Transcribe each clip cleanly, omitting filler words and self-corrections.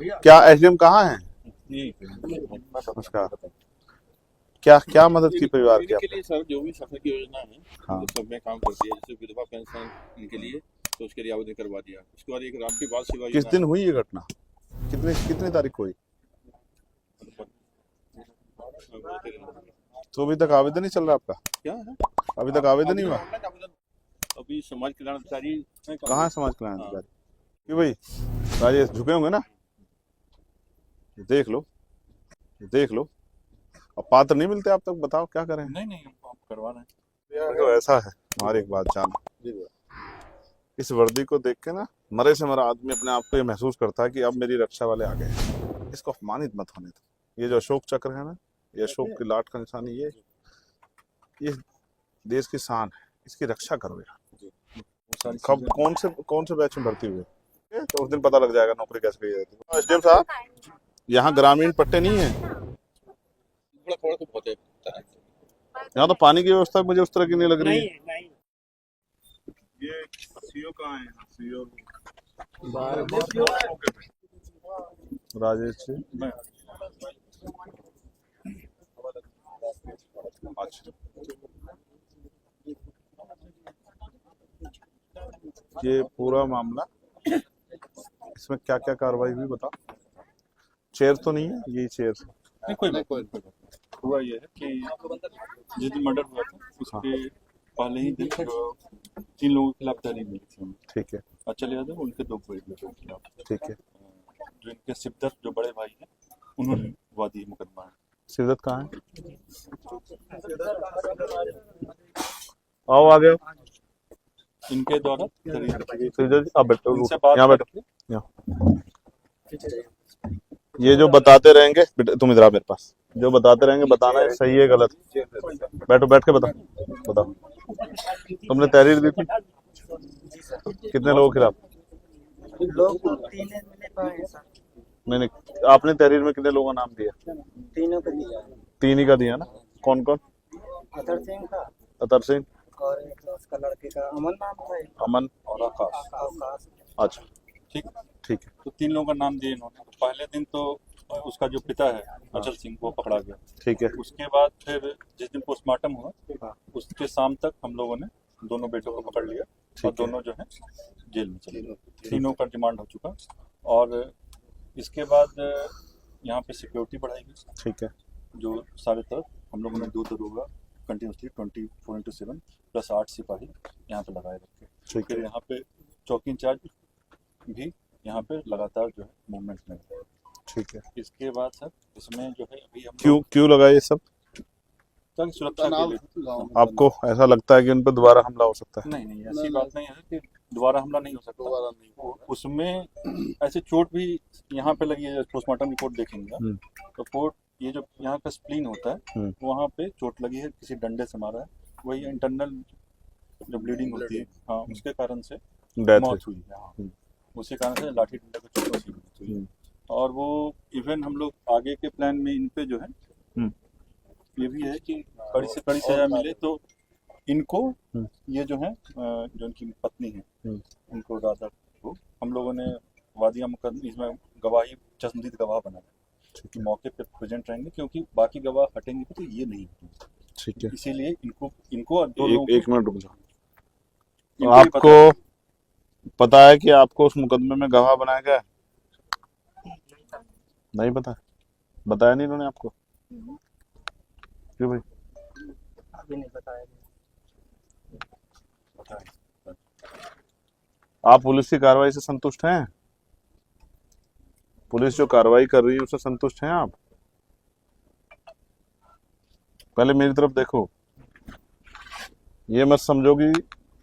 क्या एसडीएम कहाँ है? नमस्कार। क्या क्या मदद की परिवार की इनके आपने? लिए सर जो भी शासन की योजना है हाँ। तो सब में काम करती है। जैसे विधवा पेंशन इनके लिए, तो उसके लिए आवेदन करवा दिया। उसके बाद एक राष्ट्रीय बाल सेवा किस योजना दिन हुई ये घटना? कितने कितनी तारीख को हुई? तो अभी तक आवेदन ही चल रहा है आपका? क्या है अभी तक आवेदन ही हुआ? ऑनलाइन आवेदन अभी समाज कल्याण अधिकारी ने काम कहाँ है किया। समाज कल्याण हाँ। अधिकारी? कि भाई राजेश झुके होंगे ना? ये देख लो, ये देख लो। अब पात्र नहीं मिलते आप तक, बताओ क्या करें? नहीं हम करवा रहे देखो ऐसा है, हमारी एक बात जानो, इस वर्दी को देख के ना मरे से मरा आदमी अपने आप को ये महसूस करता है कि अब मेरी रक्षा वाले आ गए हैं। इसको अपमानित मत होने दो। ये जो अशोक चक्र है ना, ये अशोक की लाट का निशानी, ये देश की शान है। इसकी रक्षा करो यार। कब कौन से बैच में भर्ती हुए? तो उस दिन पता लग जाएगा नौकरी कैसे गई है। एसडीएम साहब, यहाँ ग्रामीण पट्टे नहीं है। थोड़ा थोड़ा तो बहुत है। यहाँ तो पानी की व्यवस्था मुझे उस तरह की नहीं लग रही है। नहीं। ये सीओ कहाँ है? सीओ राजेश जी। अच्छा, ये पूरा मामला, इसमें क्या क्या कार्रवाई हुई बताओ। चेयर तो नहीं है? यही चेयर। नहीं कोई बात। हुआ ये है कि जिस दिन मर्डर हुआ था उसके पहले ही दिन 3 लोगों के खिलाफ तहरीर मिली थी हमें। ठीक है, अच्छा याद है उनके 2 बड़े बेटों के खिलाफ। ठीक है। जो इनके सिद्दत जो बड़े भाई हैं उन्होंने वादी मुकदमा है। सिद्दत कहाँ है? आओ आ गए। इनके द्वारा तहरीर सिद्दत जी आप बैठो, इनसे बात यहाँ बैठो। करके यहाँ। ये जो बताते रहेंगे, तुम इधर आ मेरे पास। जो बताते रहेंगे बताना है सही है गलत। बैठो, बैठ के बताओ बताओ। तुमने तहरीर दी थी कितने लोगों के खिलाफ? लोग 3 मिले पाए सर। मैंने, आपने तहरीर में कितने लोगों का नाम दिया? 3 को दिया। 3 ही का दिया ना? कौन कौन? अतर सिंह का अतर सिंह और एक उसका लड़के का अमन नाम था। अमन और आकाश। अच्छा ठीक ठीक है। तो 3 लोगों का नाम दिए इन्होंने। पहले दिन तो उसका जो पिता है अचल सिंह वो पकड़ा गया। ठीक है। उसके बाद फिर जिस दिन पोस्टमार्टम हुआ उसके शाम तक हम लोगों ने दोनों बेटों को पकड़ लिया और दोनों जो है जेल में चले गए। तीनों का रिमांड हो चुका। और इसके बाद यहाँ पे सिक्योरिटी बढ़ाई गई। ठीक है। जो सारे तरफ हम लोगों ने 2 दरोगा कंटिन्यूसली 24/7 प्लस 8 सिपाही यहाँ पे लगाए रखे। ठीक फिर है। यहाँ पे चौकी इंचार्ज भी यहाँ पे लगातार जो है मूवमेंट में है। ठीक है। इसके बाद सर इसमें जो है अभी हम क्यों लगा ये सब? लोग सुरक्षा के लिए। आपको ऐसा लगता है कि उन पर दोबारा हमला हो सकता है? नहीं ऐसी बात नहीं है कि दोबारा हमला नहीं हो सकता। उसमें ऐसे चोट भी यहाँ पे लगी है। पोस्टमार्टम रिपोर्ट देखेंगे तो कोर्ट ये जो यहाँ का स्प्लीन होता है वहाँ पे चोट लगी है, किसी डंडे से मारा है। वही इंटरनल जो ब्लीडिंग होती है हाँ उसके कारण से मौत हुई है। हाँ उसी कारण से लाठी डंडे को चोटों से मौत हुई। और वो इवन हम लोग आगे के प्लान में इन पे जो है ये भी है कि कड़ी से कड़ी सजा मिले तो इनको ये जो है जो इनकी पत्नी है उनको राधा को हम लोगों ने वादिया मुकदमा इसमें गवाही चश्मदीद गवाह बनाया कि मौके पे प्रेजेंट रहेंगे क्योंकि बाकी गवाह हटेंगे तो ये नहीं हटेंगे। ठीक है। इसीलिए इनको और 2 लोगों एक मिनट रुक जाओ। आपको पता है कि आपको उस मुकदमे में गवाह बनाया गया? नहीं पता? बताया नहीं इन्होंने आपको? क्यों भाई? अभी नहीं बताया। आप पुलिस की कार्रवाई से संतुष्ट हैं? पुलिस जो कार्रवाई कर रही है उससे संतुष्ट हैं आप? पहले मेरी तरफ देखो। ये मत समझो कि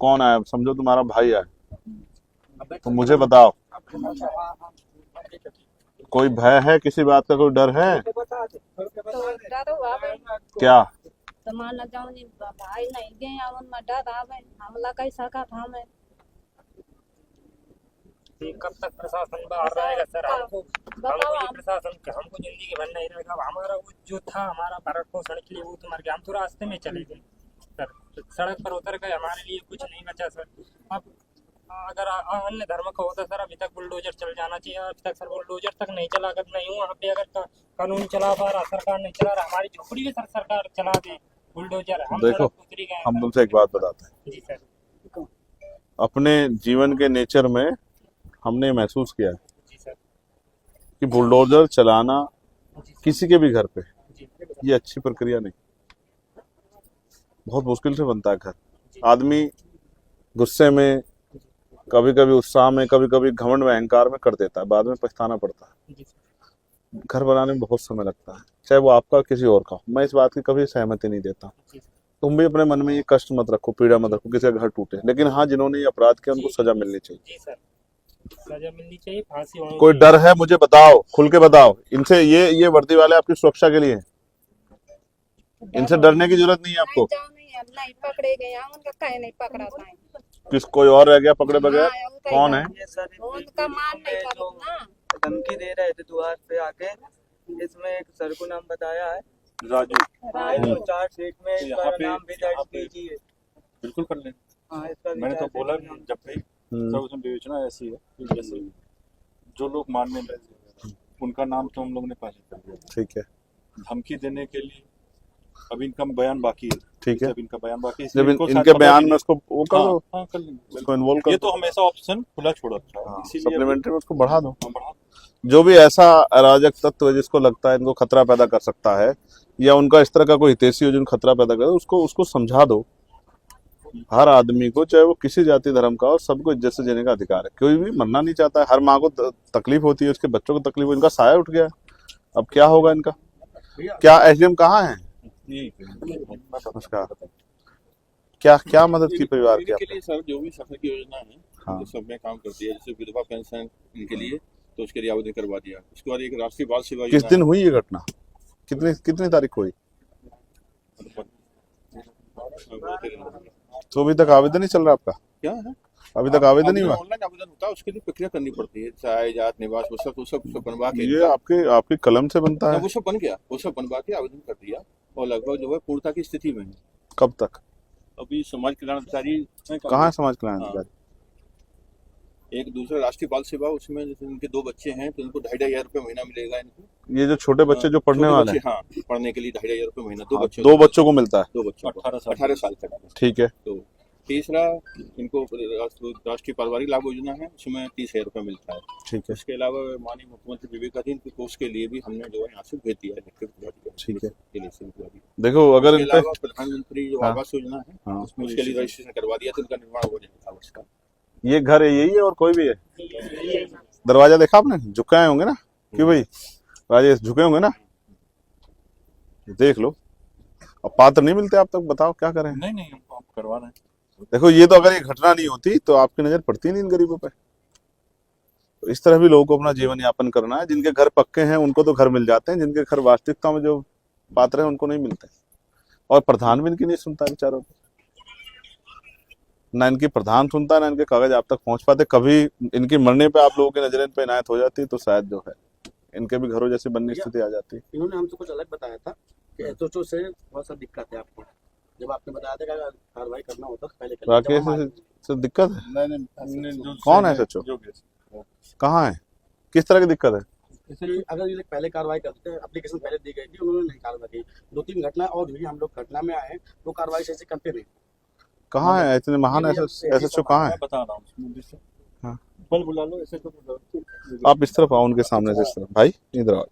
कौन आया, समझो तुम्हारा भाई आया। तो मुझे बताओ, कोई भय है? किसी बात का कोई डर है? क्या? भाई नहीं गए हमला कैसा का था मैं कब तक प्रशासन बाहर रहेगा सर? हमको प्रशासन हमको जिंदगी भर नहीं रहेगा। हमारा वो जो था हमारा भरण पोषण के लिए वो तो मर गया। हम तो रास्ते में चले गए सर। सड़क पर उतर गए, हमारे लिए कुछ नहीं बचा सर। अब अगर अन्य धर्म का होता सर अभी तक बुलडोजर चल जाना चाहिए। अभी तक सर बुलडोजर तक नहीं चला, अगर नहीं वहाँ पे अगर कानून चला पा रहा, सरकार नहीं चला रहा, हमारी झोपड़ी भी सर सरकार चला दे बुलडोजर, हम देखो, सड़क उतरी गए हम हैं। तुमसे एक बात बताते हैं। जी सर। अपने जीवन के नेचर में हमने महसूस किया है जी सर। कि बुलडोजर चलाना जी सर। किसी के भी घर पे जी ये अच्छी प्रक्रिया नहीं, बहुत मुश्किल से बनता है घर। आदमी गुस्से में, कभी कभी उत्साह में, कभी कभी घमंड में, अहंकार में कर देता है, बाद में पछताना पड़ता है। जी सर। घर बनाने में बहुत समय लगता है, चाहे वो आपका किसी और का हो। मैं इस बात की कभी सहमति नहीं देता। जी सर। तुम भी अपने मन में ये कष्ट मत रखो, पीड़ा मत रखो किसी का घर टूटे, लेकिन हाँ, जिन्होंने ये अपराध किया उनको सजा मिलनी चाहिए। जी सर, सजा मिलनी चाहिए, फांसी होनी कोई चाहिए। डर है मुझे बताओ, खुल के बताओ। इनसे ये वर्दी वाले आपकी सुरक्षा के लिए हैं। इनसे डरने की जरूरत नहीं है आपको। नहीं पकड़े गए हम, उनका कहीं नहीं पकड़ा था। किस कोई और रह गया पकड़े बगैर? कौन है? ये सर उनका मान नहीं जो पकड़ा ना। धमकी दे रहे थे द्वार पे आके, इसमें एक सर को नाम बताया है राजू, तो चार्ज शीट में तो इसका यहाँ पे- नाम भी यहाँ दर्ज पे- कीजिए। बिल्कुल कर लें। हाँ, इसका भी मैंने तो चार्ज बोला शीट कि जब भी हम्म, सब उसमें विवेचना ऐसी है कि जैसे जो लोग मानने लगे उनका नाम तो हम लोग ने पहले कर दिया। ठीक है, धमकी देने के लिए अभी इनका बयान बाकी है। ठीक है। जब इनका बयान बाकी है, जब इनको शायद इनके पता बयान भी में नहीं। उसको वो कर दो, हाँ कर लेंगे। उसको इन्वॉल्व कर ये दो। तो हमेशा ऑप्शन खुला छोड़ रखा है, इसीलिए सप्लीमेंट्री में उसको बढ़ा दो। हम बढ़ा जो भी ऐसा अराजक तत्व है जिसको लगता है इनको खतरा पैदा कर सकता है, या उनका इस तरह का कोई हितैषी हो जिनको खतरा पैदा करे, उसको समझा दो। हर आदमी को, चाहे वो किसी जाति धर्म का हो, सबको इज्जत से जीने का अधिकार है। कोई भी मरना नहीं चाहता है। हर माँ को तकलीफ होती है, उसके बच्चों को तकलीफ हो। इनका साया उठ गया, अब क्या होगा इनका? क्या एसडीएम कहाँ है? नमस्कार। क्या क्या मदद की परिवार की इनके आपने? लिए सर जो भी सरकार की योजना है हाँ। तो सब में काम करती है। जैसे विधवा पेंशन इनके लिए, तो उसके लिए आवेदन करवा दिया। उसके बाद एक राष्ट्रीय बाल सेवा किस योजना दिन हुई ये घटना? कितनी तारीख को हुई? तो अभी तक आवेदन नहीं चल रहा आपका? क्या है, अभी तक आवेदन नहीं हुआ? ऑनलाइन आवेदन होता है, उसके लिए प्रक्रिया करनी पड़ती है, चाहे जात निवास वो सब बनवा के। ये आपकी कलम से बनता है? वो सब बन गया, वो सब बनवा के आवेदन कर दिया और लगभग जो है पूर्णता की स्थिति में है। कब तक? अभी समाज कल्याण अधिकारी कहाँ है समाज कल्याण अधिकारी? एक दूसरा राष्ट्रीय बाल सेवा, उसमें जैसे उनके 2 बच्चे हैं तो उनको 2,500 रुपये महीना मिलेगा इनको। ये जो छोटे बच्चे जो पढ़ने छोटे वाले बच्चे, हैं, हाँ, पढ़ने के लिए 2,500 रुपये महीना। 2 हाँ, बच्चों 2 बच्चों को मिलता है। 2 बच्चों को 18 18 साल तक। ठीक है। तो तीसरा इनको राष्ट्रीय पारिवारिक लाभ योजना है, उसमें 30,000 रुपये मिलता है। ठीक है। इसके अलावा माननीय मुख्यमंत्री विवेकाधीन के कोष के लिए भी हमने जो है यहाँ से भेज दिया है। ठीक है। के लिए से भिजवा दिया। देखो, अगर इसके इन पे अलावा प्रधानमंत्री जो हाँ। आवास योजना है, हाँ, उसके लिए रजिस्ट्रेशन करवा दिया, तो उनका निर्माण हो जाएगा उसका। ये घर है, यही है और कोई भी है? दरवाजा देखा आपने? झुके आए होंगे ना कि भाई राजेश, झुके होंगे ना? देख लो। अब पात्र नहीं मिलते आप तक, बताओ क्या करें? नहीं हम करवा रहे हैं। देखो, ये तो अगर ये घटना नहीं होती तो आपकी नजर पड़ती नहीं इन गरीबों पे। तो इस तरह भी लोगों को अपना जीवन यापन करना है। जिनके घर पक्के हैं उनको तो घर मिल जाते हैं, जिनके घर वास्तविकता में जो पात्र हैं उनको नहीं मिलते। और प्रधान भी इनकी नहीं सुनता है बेचारों को। ना इनकी प्रधान सुनता है, ना इनके कागज आप तक पहुंच पाते। कभी इनके मरने पे आप लोगों की नजरें इन पे इनायत हो जाती तो शायद जो है इनके भी घरों जैसी बनने की स्थिति आ जाती। इन्होंने हमसे कुछ अलग बताया था कि एसओचओ से बहुत सा दिक्कत है आपको। जब आपने बताया था कि कार्रवाई करना होता तो पहले कर लेते। जब हम राकेश से दिक्कत है? हमने जो कौन है सचो? जो कहाँ है? किस तरह की दिक्कत है? कि अगर ये लोग पहले कार्रवाई करते हैं, एप्लीकेशन पहले दी गई थी, उन्होंने नहीं कार्रवाई की। 2-3 घटना और हुई, हम लोग घटना में आए, वो कार्रवाई से करते नहीं। कहाँ है इतने महान एसएचओ? कहाँ है? मैं बता रहा हूँ मुझे से। हाँ। कल बुला लो, ऐसे तो बुला लो। आप इस तरफ आओ, उनके सामने से इस तरफ। भाई इधर आओ।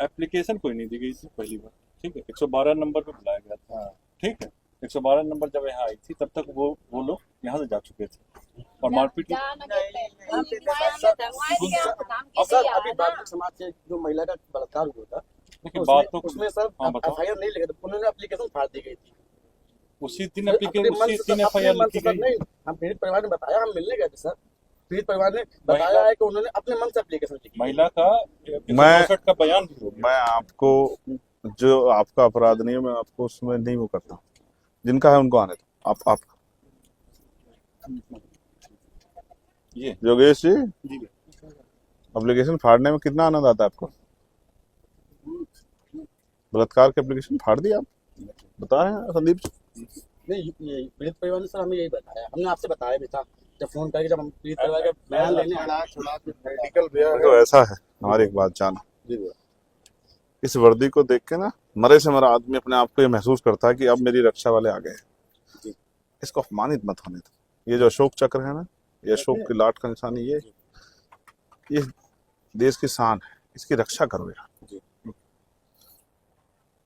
एप्लीकेशन कोई नहीं दी गई थी पहली बार, ठीक है। 112 नंबर पे बुलाया गया था, ठीक है। 112 नंबर जब यहाँ आई थी तब तक वो लोग यहाँ से जा चुके थे और मारपीट की। और सर अभी बालिका समाज से जो महिला का बलात्कार हुआ था, लेकिन बात तो उसमें सर हाँ, बताओ। एफआईआर नहीं लिखे थे, उन्होंने एप्लीकेशन फाड़ दी गई थी। उसी दिन एफआईआर लिखी गई। नहीं, हम पीड़ित परिवार ने बताया, हम मिलने गए थे सर। पीड़ित परिवार ने बताया है कि उन्होंने अपने मन से एप्लीकेशन लिखी। महिला का मैं 162 का बयान भी हो गया। मैं आपको, जो आपका अपराध नहीं है, मैं आपको उसमें नहीं वो करता। जिनका है उनको आने दो। आप ये योगेश जी, जी एप्लीकेशन फाड़ने में कितना आनंद आता है आपको? बलात्कार की एप्लीकेशन फाड़ दी आप, बता रहे हैं संदीप जी? नहीं ये पीड़ित परिवार ने सर हमें यही बताया, हमने आपसे बताया भी था जब फोन करके, जब हम पीड़ित परिवार का बयान लेने आए। मेडिकल व्यय तो ऐसा है, हमारी एक बात जानो, इस वर्दी को देख के ना मरे से मरा आदमी अपने आप को ये महसूस करता है कि अब मेरी रक्षा वाले आ गए। इसको अपमानित मत होने दो। ये जो अशोक चक्र है ना, ये अशोक की लाट का निशानी, ये देश की शान है, इसकी रक्षा करो यार।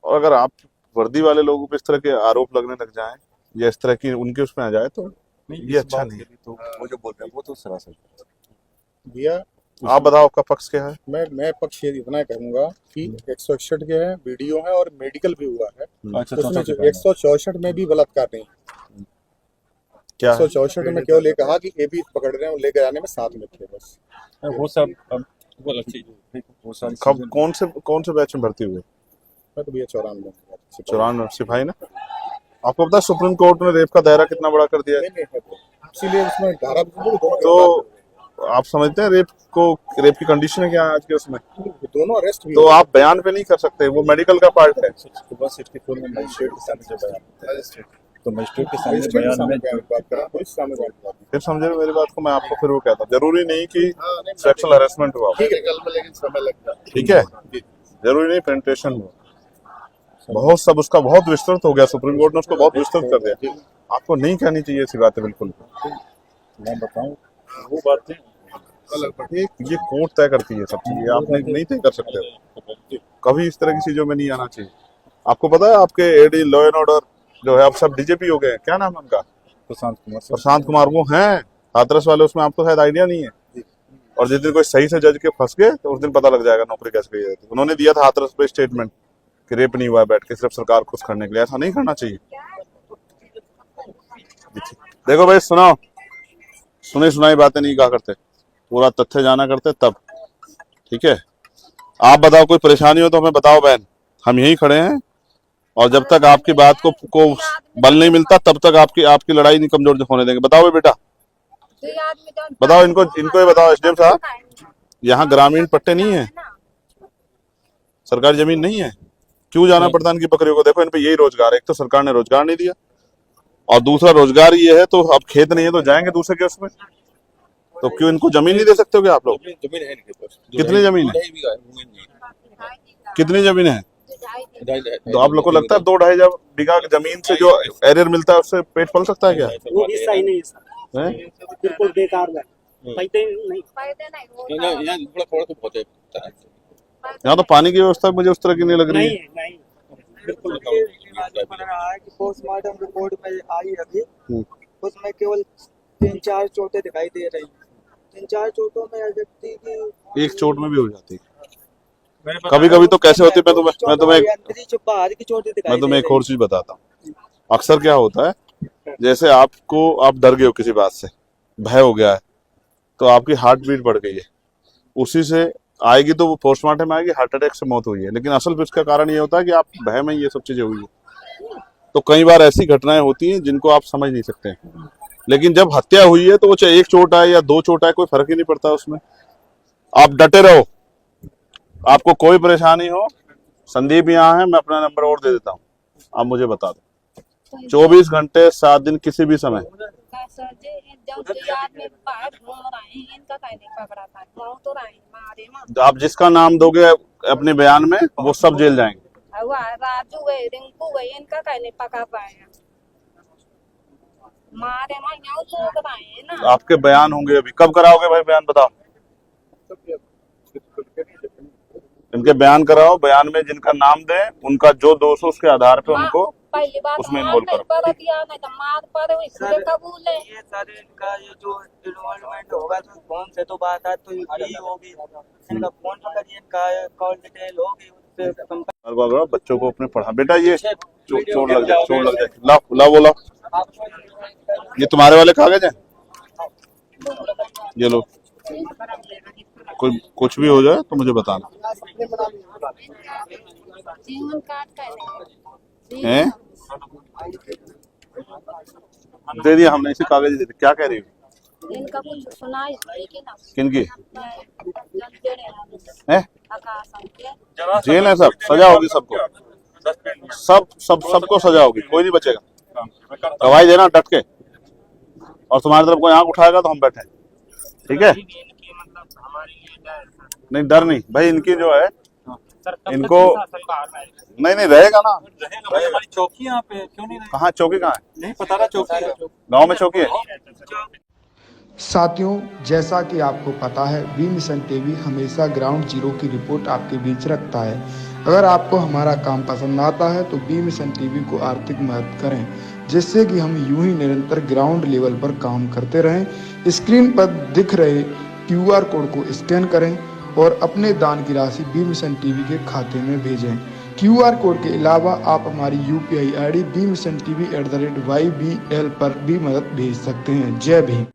और अगर आप वर्दी वाले लोगों पे इस तरह के आरोप लगने लग जाएं या इस तरह की उनके उसमें आ जाए तो ये अच्छा नहीं है। तो वो जो बोल रहे हैं वो तो सरासर भैया आप बताओ आपका पक्ष क्या है? मैं पक्ष ये इतना कहूंगा कि 161 के हैं, वीडियो है और मेडिकल भी हुआ है। उसमें जो 164 में भी बलात्कार नहीं, क्या है? 164 में केवल ये कहा कि ये भी पकड़ रहे हैं और लेकर जाने में साथ में थे बस। वो सब वो अलग चीज है, वो सारी कब चीजें- कौन से बैच में भर्ती हुए? मैं तो भैया 94 94 सिपाही ना। आपको पता है सुप्रीम कोर्ट ने रेप का दायरा कितना बड़ा कर दिया है? इसीलिए उसमें धारा तो आप समझते हैं रेप की कंडीशन है क्या आज के उसमें? दोनों अरेस्ट भी तो आप बयान पे नहीं कर सकते, वो मेडिकल का पार्ट है। 64 में मजिस्ट्रेट के सामने जो बयान होता है, तो मजिस्ट्रेट के सामने मजिस्ट्रेट के बयान सामने में बात करा, पुलिस सामने बात फिर समझे मेरी बात को, मैं आपको फिर वो कहता हूँ, जरूरी नहीं कि सेक्सुअल हरेसमेंट हुआ, ठीक है, कल में लेकिन समय लगता है। ठीक है, जरूरी नहीं पेनिट्रेशन हुआ, बहुत सब उसका बहुत विस्तृत हो गया, सुप्रीम कोर्ट ने उसको बहुत विस्तृत कर दिया। आपको नहीं कहनी चाहिए ऐसी बातें बिल्कुल। मैं बताऊं वो बातें ये कोर्ट तय करती है सब चीजें, आप नहीं तय कर सकते हो। कभी इस तरह की चीजों में नहीं आना चाहिए। आपको पता है आपके एडी लॉ एंड ऑर्डर जो है अब सब डीजीपी हो गए हैं, क्या नाम है उनका? प्रशांत कुमार। वो हैं हाथरस वाले, उसमें आपको शायद आइडिया नहीं है। और जिस दिन कोई सही से जज के फंस गए तो उस दिन पता लग जाएगा नौकरी कैसे गई है। उन्होंने दिया था हाथरस पे स्टेटमेंट कि रेप नहीं हुआ है बैठ के, सिर्फ सरकार खुश करने के लिए। ऐसा नहीं करना चाहिए। देखो भाई सुनाओ, सुनी सुनाई बातें नहीं कहा करते, पूरा तथ्य जाना करते तब। ठीक है, आप बताओ कोई परेशानी हो तो हमें बताओ बहन, हम यहीं खड़े हैं। और जब तक आपकी बात को बल नहीं मिलता तब तक आपकी लड़ाई नहीं कमजोर होने देंगे। बताओ बेटा, बताओ इनको ये बताओ एसडीएम साहब, यहाँ ग्रामीण पट्टे नहीं है, सरकारी जमीन नहीं है, क्यों जाना पड़ता इनकी बकरियों को? देखो इन पे यही रोजगार है, एक तो सरकार ने रोजगार नहीं दिया और दूसरा रोजगार ये है तो अब खेत नहीं है तो जाएंगे दूसरे के उसमें। तो क्यों इनको जमीन नहीं दे सकते हो क्या आप लोग? जमीन है इनके पास। कितनी जमीन है? कितनी जमीन है? तो आप लोग को लगता है 2-2.5 बीघा बीघा जमीन से जो एरियर मिलता है उससे पेट पल सकता है क्या? वो भी सही नहीं है सर, हैं? बिल्कुल बेकार है, पैसे नहीं। यहाँ थोड़ा तो बहुत है। यहाँ तो पानी की व्यवस्था मुझे उस तरह की नहीं लग रही है। नहीं बिल्कुल बन रहा है कि पोस्टमार्टम रिपोर्ट में आई अभी, उसमें केवल 3-4 चोटें दिखाई दे रही हैं। 3-4 चोटों में व्यक्ति की एक चोट में भी हो जाती है कभी कभी। तो कैसे होती है मैं तुम्हें एक और चीज बताता हूँ। अक्सर क्या होता है, जैसे आप डर गए हो किसी बात से, भय हो गया है, तो आपकी हार्ट बीट बढ़ गई है, उसी से आएगी तो वो पोस्टमार्टम आएगी हार्ट अटैक से मौत हुई है। लेकिन असल इसका कारण ये होता है कि आप भय में ये सब चीजें हुई है। तो कई बार ऐसी घटनाएं होती हैं जिनको आप समझ नहीं सकते, लेकिन जब हत्या हुई है तो वो चाहे 1 चोट आए या 2 चोट आए, कोई फर्क ही नहीं पड़ता उसमें। आप डटे रहो, आपको कोई परेशानी हो, संदीप यहाँ है, मैं अपना नंबर और दे देता हूँ, आप मुझे बता दो। 24 घंटे 7 दिन किसी भी समय। आप जिसका नाम दोगे अपने बयान में वो सब जेल जाएंगे। राजू गए, रिंकू गए, इनका कहीं नहीं पका पाए। मारे लोग आए ना। आपके बयान होंगे अभी, कब कराओगे भाई बयान बताओ? इनके बयान कराओ, बयान में जिनका नाम दे उनका जो दोष हो उसके आधार पे उनको पहली बात उसमें इन्वॉल्व करो। कबूल है। ये सर इनका ये जो इन्वॉल्वमेंट होगा तो फोन से तो बात तो यही होगी, इनका फोन पर इनका कॉल डिटेल होगी, उससे बच्चों को अपने पढ़ा। बेटा ये चोट लग जाए, लाओ बोला, ये तुम्हारे वाले कागज है, ये लो, कोई कुछ भी हो जाए तो मुझे बताना। जीवन काट हैं? दे दिया हमने, इसे कागज दे दिया। क्या कह रही हो? इनका कुछ सुनाई कि ना किनकी है? जेल है, सब सजा होगी सबको, सबको सजा होगी, कोई नहीं बचेगा। मैं करता हूँ। गवाही देना डट के, और तुम्हारी तरफ कोई आंख उठाएगा तो हम बैठे, ठीक है? इनकी मतलब हमारे लिए डर सर। नहीं डर नहीं भाई, इनकी जो है सर कब तक इनको ये शासन बाहर आएगा? नहीं नहीं रहेगा ना। रहेगा भाई, हमारी चौकी यहाँ पे क्यों नहीं रहेगी? कहाँ चौकी कहाँ है? नहीं पता रहा चौकी है। गांव में चौकी है? साथियों, जैसा कि आपको पता है, बी मिशन टीवी हमेशा ग्राउंड जीरो की रिपोर्ट आपके बीच रखता है। अगर आपको हमारा काम पसंद आता है तो बी मिशन टीवी को आर्थिक मदद करें, जिससे कि हम यूं ही निरंतर ग्राउंड लेवल पर काम करते रहें। स्क्रीन पर दिख रहे QR कोड को स्कैन करें और अपने दान की राशि बी मिशन टीवी के खाते में भेजें। QR कोड के अलावा आप हमारी UPI ID bmissiontv@ybl पर भी मदद भेज सकते हैं। जय भीम।